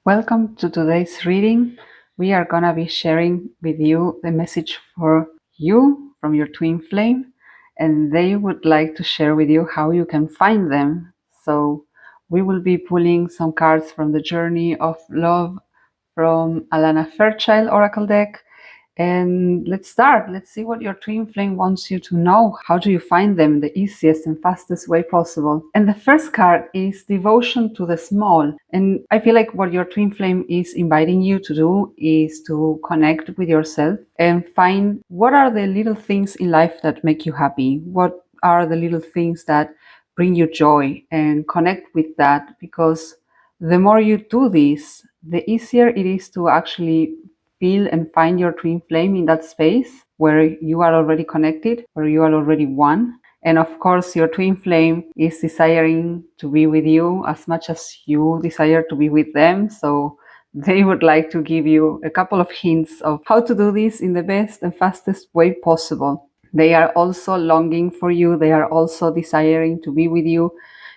Welcome to today's reading. We are going to be sharing with you the message for you from your twin flame, and they would like to share with you how you can find them. So, we will be pulling some cards from the Journey of Love from Alana Fairchild Oracle deck. And let's start. Let's see what your twin flame wants you to know. How do you find them the easiest and fastest way possible? And the first card is devotion to the small. And I feel like what your twin flame is inviting you to do is to connect with yourself and find what are the little things in life that make you happy. What are the little things that bring you joy, and connect with that, because the more you do this, the easier it is to actually feel and find your twin flame in that space where you are already connected, where you are already one. And of course, your twin flame is desiring to be with you as much as you desire to be with them. So they would like to give you a couple of hints of how to do this in the best and fastest way possible. They are also longing for you. They are also desiring to be with you.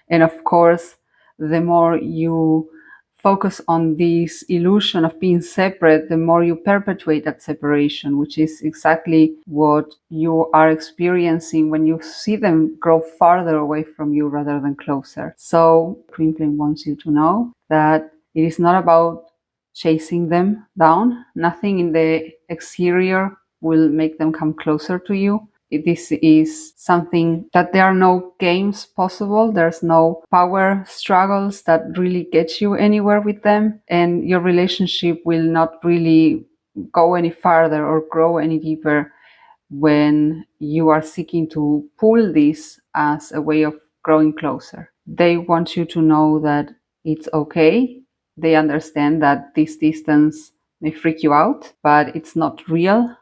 And of course, the more you focus on this illusion of being separate, the more you perpetuate that separation, which is exactly what you are experiencing when you see them grow farther away from you rather than closer. So, Twin Flame wants you to know that it is not about chasing them down. Nothing in the exterior will make them come closer to you. This is something that there are no games possible. There's no power struggles that really get you anywhere with them, and your relationship will not really go any farther or grow any deeper when you are seeking to pull this as a way of growing closer. They want you to know that it's okay. They understand that this distance may freak you out, but it's not real.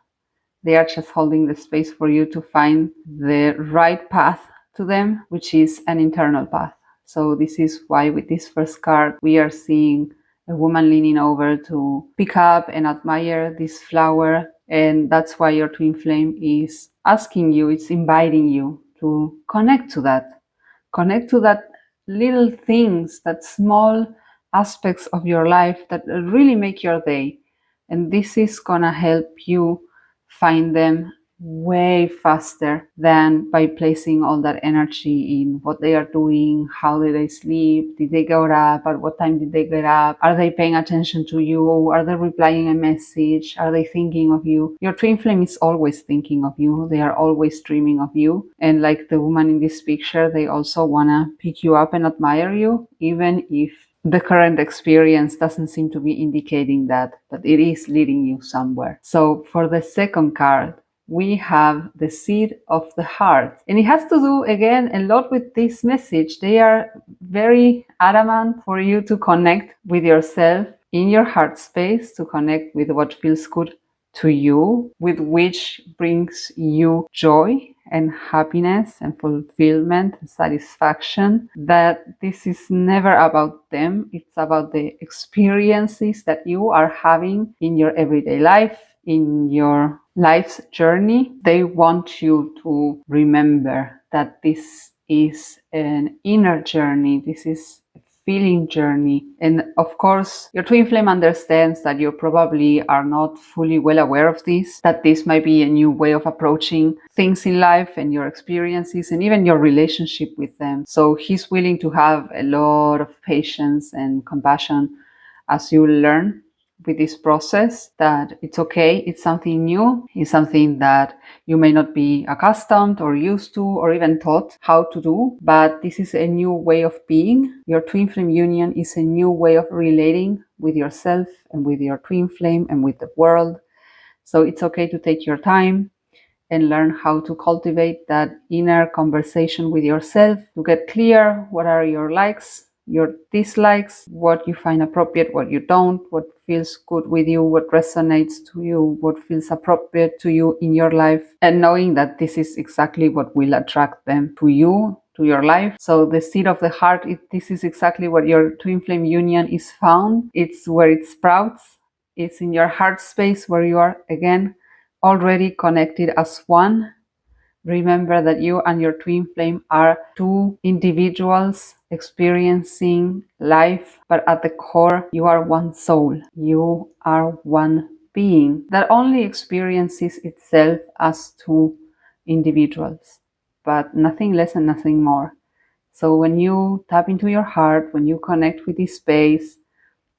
They are just holding the space for you to find the right path to them, which is an internal path. So this is why with this first card, we are seeing a woman leaning over to pick up and admire this flower. And that's why your twin flame is asking you, it's inviting you to connect to that. Connect to that little things, that small aspects of your life that really make your day. And this is gonna help you find them way faster than by placing all that energy in what they are doing, how did they sleep, did they get up, at what time did they get up, are they paying attention to you, are they replying a message, are they thinking of you? Your twin flame is always thinking of you. They are always dreaming of you. And like the woman in this picture, they also want to pick you up and admire you, even if the current experience doesn't seem to be indicating that, but it is leading you somewhere. So for the second card, we have the seed of the heart. And it has to do, again, a lot with this message. They are very adamant for you to connect with yourself in your heart space, to connect with what feels good to you, with which brings you joy and happiness and fulfillment and satisfaction. That this is never about them. It's about the experiences that you are having in your everyday life, in your life's journey. They want you to remember that this is an inner journey. This is feeling journey. And of course, your twin flame understands that you probably are not fully well aware of this, that this might be a new way of approaching things in life and your experiences and even your relationship with them. So he's willing to have a lot of patience and compassion as you learn with this process, that it's okay, it's something new, it's something that you may not be accustomed or used to or even taught how to do, but this is a new way of being. Your twin flame union is a new way of relating with yourself and with your twin flame and with the world. So it's okay to take your time and learn how to cultivate that inner conversation with yourself, to get clear what are your likes, your dislikes, what you find appropriate, what you don't, what feels good with you, what resonates to you, what feels appropriate to you in your life, and knowing that this is exactly what will attract them to you, to your life. So the seed of the heart, this is exactly what your twin flame union is found. It's where it sprouts. It's in your heart space where you are, again, already connected as one. Remember that you and your twin flame are two individuals experiencing life, but at the core, you are one soul. You are one being that only experiences itself as two individuals, but nothing less and nothing more. So when you tap into your heart, when you connect with this space,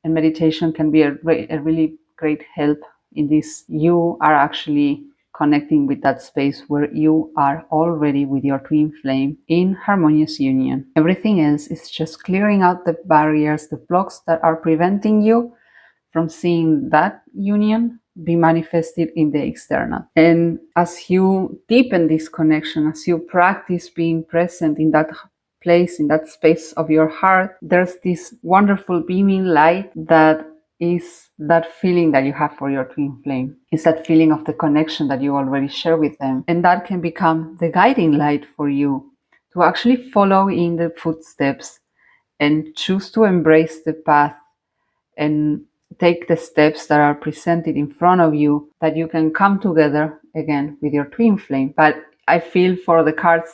and meditation can be a really great help in this, you are actually connecting with that space where you are already with your twin flame in harmonious union. Everything else is just clearing out the barriers, the blocks that are preventing you from seeing that union be manifested in the external. And as you deepen this connection, as you practice being present in that place, in that space of your heart, there's this wonderful beaming light that is that feeling that you have for your twin flame. It's that feeling of the connection that you already share with them. And that can become the guiding light for you to actually follow in the footsteps and choose to embrace the path and take the steps that are presented in front of you, that you can come together again with your twin flame. But I feel for the cards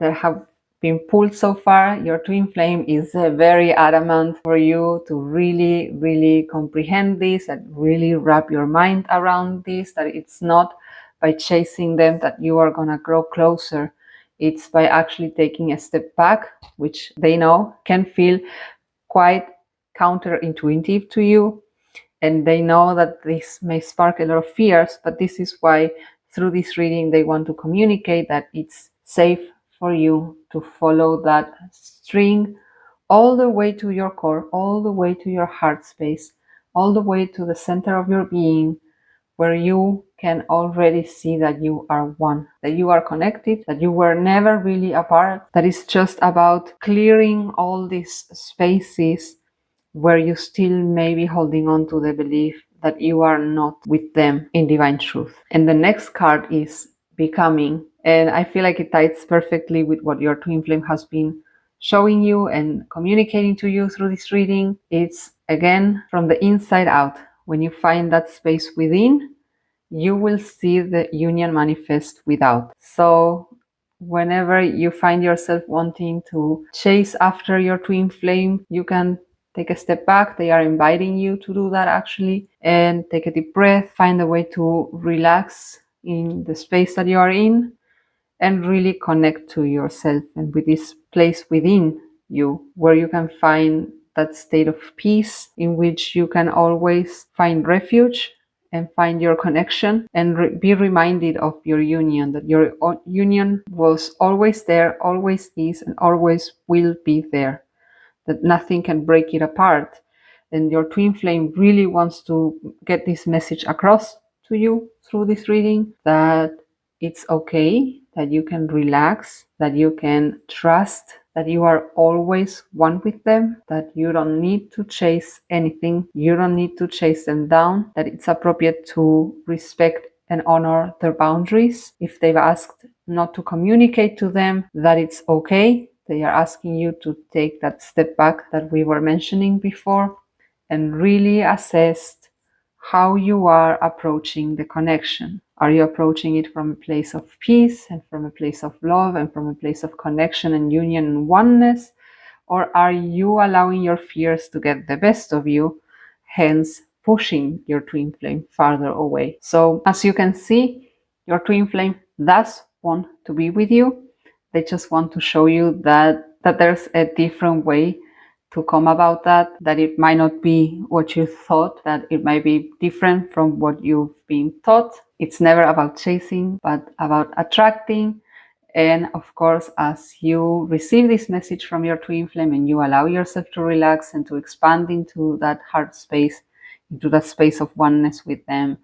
that have been pulled so far, your twin flame is very adamant for you to really comprehend this and really wrap your mind around this, that it's not by chasing them that you are going to grow closer. It's by actually taking a step back, which they know can feel quite counterintuitive to you, and they know that this may spark a lot of fears, but this is why through this reading they want to communicate that it's safe for you to follow that string all the way to your core, all the way to your heart space, all the way to the center of your being, where you can already see that you are one, that you are connected, that you were never really apart, that it's just about clearing all these spaces where you still may be holding on to the belief that you are not with them in divine truth. And the next card is becoming. And I feel like it ties perfectly with what your twin flame has been showing you and communicating to you through this reading. It's again from the inside out. When you find that space within, you will see the union manifest without. So whenever you find yourself wanting to chase after your twin flame, you can take a step back. They are inviting you to do that actually, and take a deep breath, find a way to relax in the space that you are in, and really connect to yourself and with this place within you, where you can find that state of peace in which you can always find refuge and find your connection, and be reminded of your union, that your union was always there, always is, and always will be there, that nothing can break it apart. And your twin flame really wants to get this message across to you through this reading, that it's okay, that you can relax, that you can trust, that you are always one with them, that you don't need to chase anything, you don't need to chase them down, that it's appropriate to respect and honor their boundaries. If they've asked not to communicate to them, that it's okay. They are asking you to take that step back that we were mentioning before, and really assess how you are approaching the connection. Are you approaching it from a place of peace and from a place of love and from a place of connection and union and oneness? Or are you allowing your fears to get the best of you, hence pushing your twin flame farther away? So as you can see, your twin flame does want to be with you. They just want to show you that there's a different way to come about that it might not be what you thought, that it might be different from what you've been taught. It's never about chasing, but about attracting. And of course, as you receive this message from your twin flame and you allow yourself to relax and to expand into that heart space, into that space of oneness with them,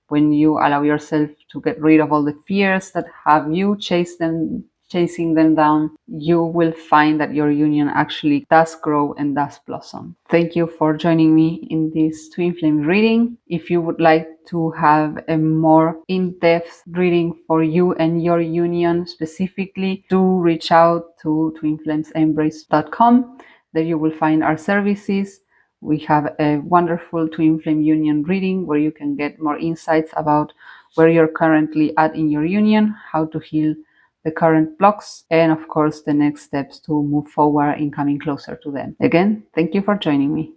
when you allow yourself to get rid of all the fears that have you chasing them down, you will find that your union actually does grow and does blossom. Thank you for joining me in this twin flame reading. If you would like to have a more in-depth reading for you and your union specifically, do reach out to twinflamesembrace.com. There you will find our services. We have a wonderful twin flame union reading where you can get more insights about where you're currently at in your union, how to heal the current blocks, and of course the next steps to move forward in coming closer to them. Again, thank you for joining me.